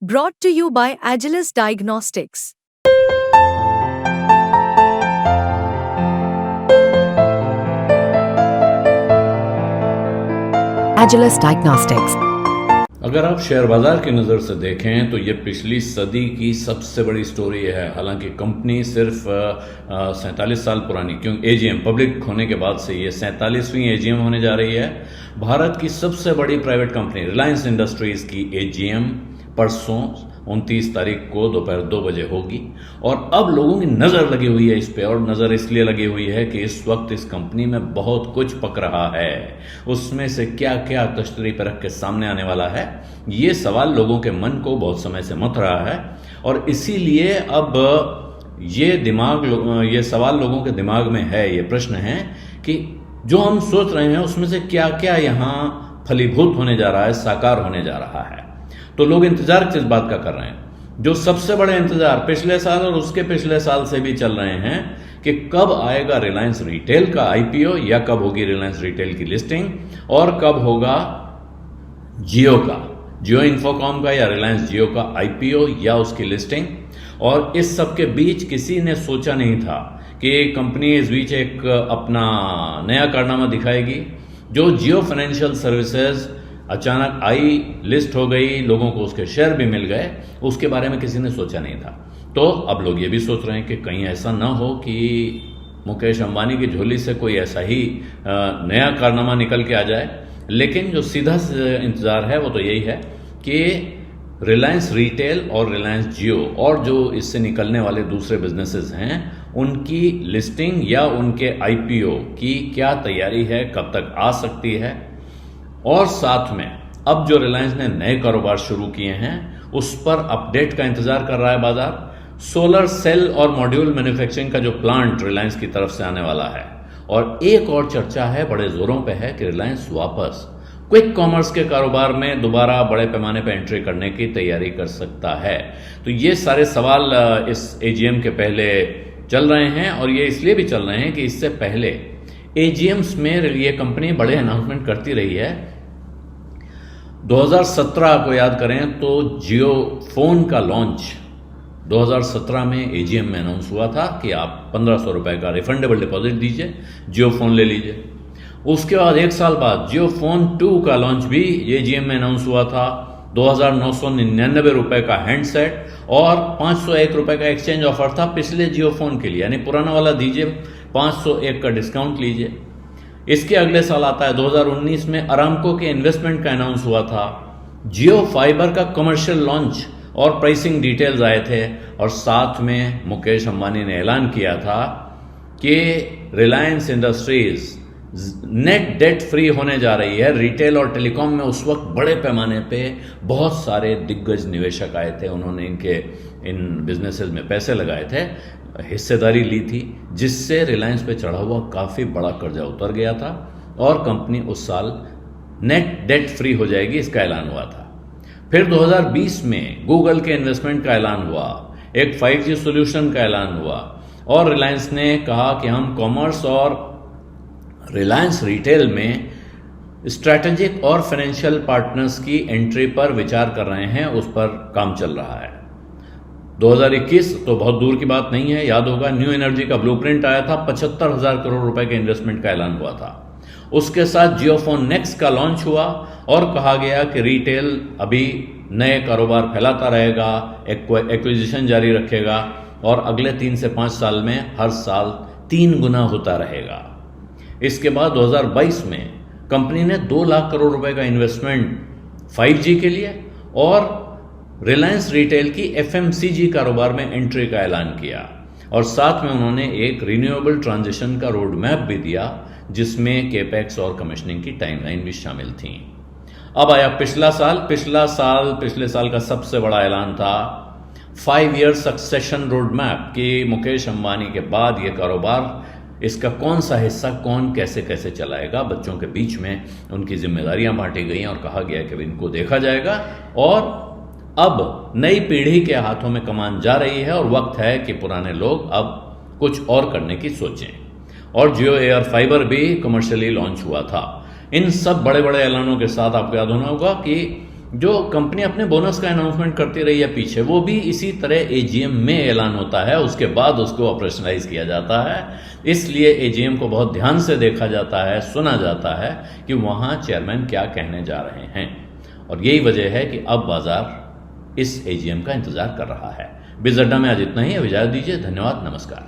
Brought to you by Agilus Diagnostics. Agilus Diagnostics. अगर आप share बाजार की नज़र से देखें तो ये पिछली सदी की सबसे बड़ी स्टोरी है। हालांकि कंपनी सिर्फ 47 साल पुरानी, क्यों एजीएम पब्लिक होने के बाद से ये 47वीं एजीएम होने जा रही है। भारत की सबसे बड़ी प्राइवेट कंपनी रिलायंस इंडस्ट्रीज की एजीएम परसों 29 तारीख को दोपहर 2 बजे होगी और अब लोगों की नज़र लगी हुई है इस पे, और नज़र इसलिए लगी हुई है कि इस वक्त इस कंपनी में बहुत कुछ पक रहा है। उसमें से क्या क्या तश्तरी पर रख के सामने आने वाला है, ये सवाल लोगों के मन को बहुत समय से मथ रहा है और इसीलिए अब ये सवाल लोगों के दिमाग में है, ये प्रश्न है कि जो हम सोच रहे हैं उसमें से क्या क्या यहाँ फलीभूत होने जा रहा है, साकार होने जा रहा है। तो लोग इंतजार किस बात का कर रहे हैं? जो सबसे बड़े इंतजार पिछले साल और उसके पिछले साल से भी चल रहे हैं कि कब आएगा रिलायंस रिटेल का आईपीओ, या कब होगी रिलायंस रिटेल की लिस्टिंग, और कब होगा जियो इन्फोकॉम का या रिलायंस जियो का आईपीओ या उसकी लिस्टिंग। और इस सब के बीच किसी ने सोचा नहीं था कि कंपनी इस बीच एक अपना नया कारनामा दिखाएगी। जो जियो फाइनेंशियल सर्विसेज अचानक आई, लिस्ट हो गई, लोगों को उसके शेयर भी मिल गए, उसके बारे में किसी ने सोचा नहीं था। तो अब लोग ये भी सोच रहे हैं कि कहीं ऐसा ना हो कि मुकेश अंबानी की झोली से कोई ऐसा ही नया कारनामा निकल के आ जाए। लेकिन जो सीधा इंतजार है वो तो यही है कि रिलायंस रिटेल और रिलायंस जियो और जो इससे निकलने वाले दूसरे बिजनेसेस हैं उनकी लिस्टिंग या उनके आईपीओ की क्या तैयारी है, कब तक आ सकती है। और साथ में अब जो रिलायंस ने नए कारोबार शुरू किए हैं उस पर अपडेट का इंतजार कर रहा है बाजार। सोलर सेल और मॉड्यूल मैन्युफैक्चरिंग का जो प्लांट रिलायंस की तरफ से आने वाला है, और एक और चर्चा है, बड़े जोरों पे है कि रिलायंस वापस क्विक कॉमर्स के कारोबार में दोबारा बड़े पैमाने पर एंट्री करने की तैयारी कर सकता है। तो ये सारे सवाल इस एजीएम के पहले चल रहे हैं, और ये इसलिए भी चल रहे हैं कि इससे पहले एजीएम्स में ये कंपनी बड़े अनाउंसमेंट करती रही है। 2017 को याद करें तो जियो फोन का लॉन्च 2017 में एजीएम में अनाउंस हुआ था कि आप 1500 रुपए का रिफंडेबल डिपॉजिट दीजिए, जियो फोन ले लीजिए। उसके बाद एक साल बाद जियो फोन 2 का लॉन्च भी एजीएम में अनाउंस हुआ था। 2999 रुपए का हैंडसेट और 501 रुपए का एक्सचेंज ऑफर था पिछले जियो फोन के लिए, यानी पुराना वाला दीजिए, 501 का डिस्काउंट लीजिए। इसके अगले साल आता है 2019 में अरामको के इन्वेस्टमेंट का अनाउंस हुआ था। जियो फाइबर का कमर्शियल लॉन्च और प्राइसिंग डिटेल्स आए थे, और साथ में मुकेश अंबानी ने ऐलान किया था कि Reliance industries net debt free होने जा रही है। रिटेल और टेलीकॉम में उस वक्त बड़े पैमाने पे बहुत सारे दिग्गज निवेशक आए थे, उन्होंने इन बिजनेसेस में पैसे लगाए थे, हिस्सेदारी ली थी, जिससे रिलायंस पे चढ़ा हुआ काफ़ी बड़ा कर्जा उतर गया था और कंपनी उस साल नेट डेट फ्री हो जाएगी, इसका ऐलान हुआ था। फिर 2020 में गूगल के इन्वेस्टमेंट का ऐलान हुआ, एक 5G सोल्यूशन का ऐलान हुआ, और रिलायंस ने कहा कि हम कॉमर्स और रिलायंस रिटेल में स्ट्रैटेजिक और फाइनेंशियल पार्टनर्स की एंट्री पर विचार कर रहे हैं, उस पर काम चल रहा है। 2021 तो बहुत दूर की बात नहीं है, याद होगा न्यू एनर्जी का ब्लूप्रिंट आया था, 75,000 करोड़ रुपए के इन्वेस्टमेंट का ऐलान हुआ था। उसके साथ जियोफोन नेक्स्ट का लॉन्च हुआ और कहा गया कि रिटेल अभी नए कारोबार फैलाता रहेगा, एक्विजिशन जारी रखेगा और अगले 3 से 5 साल में हर साल 3 गुना होता रहेगा। इसके बाद 2022 में कंपनी ने 2 लाख करोड़ रुपए का इन्वेस्टमेंट 5G के लिए और रिलायंस रिटेल की एफएमसीजी कारोबार में एंट्री का ऐलान किया, और साथ में उन्होंने एक रिन्यूएबल ट्रांजिशन का रोड मैप भी दिया जिसमें केपेक्स और कमीशनिंग की टाइमलाइन भी शामिल थी। अब आया पिछले साल का सबसे बड़ा ऐलान था 5 ईयर सक्सेशन रोड मैप कि मुकेश अंबानी के बाद ये कारोबार, इसका कौन सा हिस्सा कौन कैसे कैसे चलाएगा। बच्चों के बीच में उनकी जिम्मेदारियां बांटी गई और कहा गया कि इनको देखा जाएगा, और अब नई पीढ़ी के हाथों में कमान जा रही है और वक्त है कि पुराने लोग अब कुछ और करने की सोचें। और जियो एयर फाइबर भी कमर्शियली लॉन्च हुआ था। इन सब बड़े बड़े ऐलानों के साथ आपको याद होना होगा कि जो कंपनी अपने बोनस का अनाउंसमेंट करती रही है पीछे, वो भी इसी तरह एजीएम में ऐलान होता है, उसके बाद उसको ऑपरेशनलाइज किया जाता है। इसलिए एजीएम को बहुत ध्यान से देखा जाता है, सुना जाता है कि वहाँ चेयरमैन क्या कहने जा रहे हैं। और यही वजह है कि अब बाजार इस एजीएम का इंतजार कर रहा है। बिज़ अड्डा में आज इतना ही। अब इजाजत दीजिए। धन्यवाद, नमस्कार।